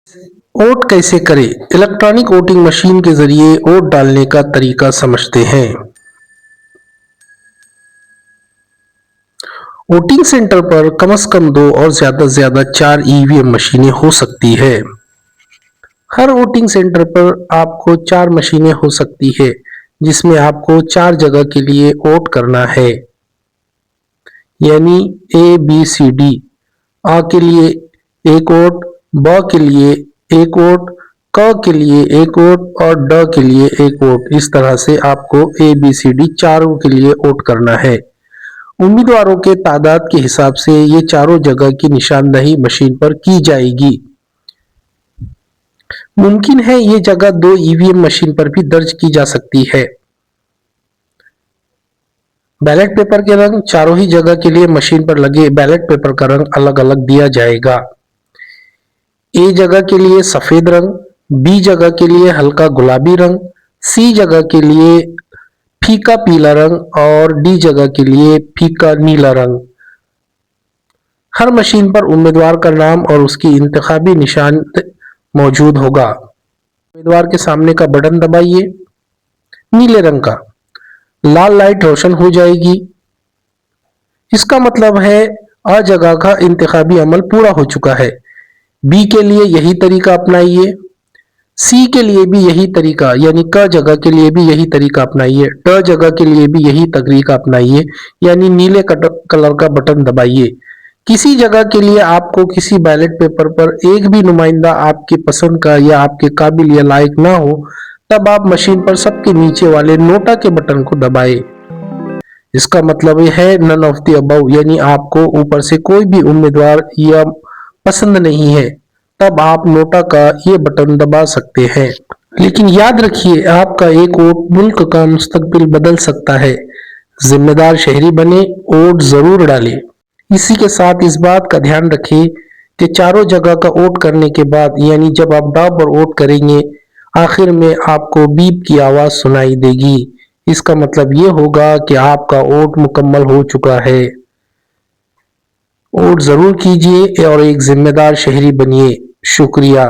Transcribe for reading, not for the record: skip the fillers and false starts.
Vote कैसे करें? Electronic voting machine के जरिए वोट डालने का तरीका समझते हैं। वोटिंग सेंटर पर कम से कम 2 और ज्यादा से ज्यादा 4 ईवीएम मशीनें हो सकती है। हर वोटिंग सेंटर पर आपको 4 मशीनें हो सकती है, जिसमें आपको 4 जगह के लिए वोट करना है, यानी ABCD। आ के लिए एक वोट, ब के लिए एक वोट, क के लिए एक वोट और ड के लिए एक वोट। इस तरह से आपको ABCD चारों के लिए वोट करना है। उम्मीदवारों के तादाद के हिसाब से ये चारों जगह की निशानदही मशीन पर की जाएगी। मुमकिन है ये जगह 2 ईवीएम मशीन पर भी दर्ज की जा सकती है। बैलेट पेपर के रंग चारों ही जगह के लिए मशीन पर लगे बैलेट पेपर का रंग अलग अलग दिया जाएगा। ए जगह के लिए सफेद रंग, बी जगह के लिए हल्का गुलाबी रंग, सी जगह के लिए फीका पीला रंग और डी जगह के लिए फीका नीला रंग। हर मशीन पर उम्मीदवार का नाम और उसकी इंतखाबी निशान मौजूद होगा। उम्मीदवार के सामने का बटन दबाइए, नीले रंग का लाल लाइट रोशन हो जाएगी। इसका मतलब है अ जगह का इंतखाबी अमल पूरा हो चुका है। बी के लिए यही तरीका अपनाइए, सी के लिए भी यही तरीका यानी क जगह के लिए भी यही तरीका अपनाइए, ट जगह के लिए भी यही तरीका अपनाइए यानी नीले कलर का बटन दबाइए। किसी जगह के लिए आपको किसी बैलेट पेपर पर एक भी नुमाइंदा आपके पसंद का या आपके काबिल या लायक ना हो, तब आप मशीन पर सबके नीचे वाले नोटा के बटन को दबाएं। इसका मतलब यह है नन ऑफ द अबव, यानी आपको ऊपर से कोई भी उम्मीदवार या पसंद नहीं है, तब आप नोटा का ये बटन दबा सकते हैं। लेकिन याद रखिए, आपका एक वोट मुल्क का मुस्तकबिल बदल सकता है। जिम्मेदार शहरी बने, वोट जरूर डालें। इसी के साथ इस बात का ध्यान रखें कि चारों जगह का वोट करने के बाद, यानी जब आप डाव पर वोट करेंगे, आखिर में आपको बीप की आवाज सुनाई देगी। इसका मतलब ये होगा कि आपका वोट मुकम्मल हो चुका है। वोट जरूर कीजिए और एक जिम्मेदार शहरी बनिए। शुक्रिया।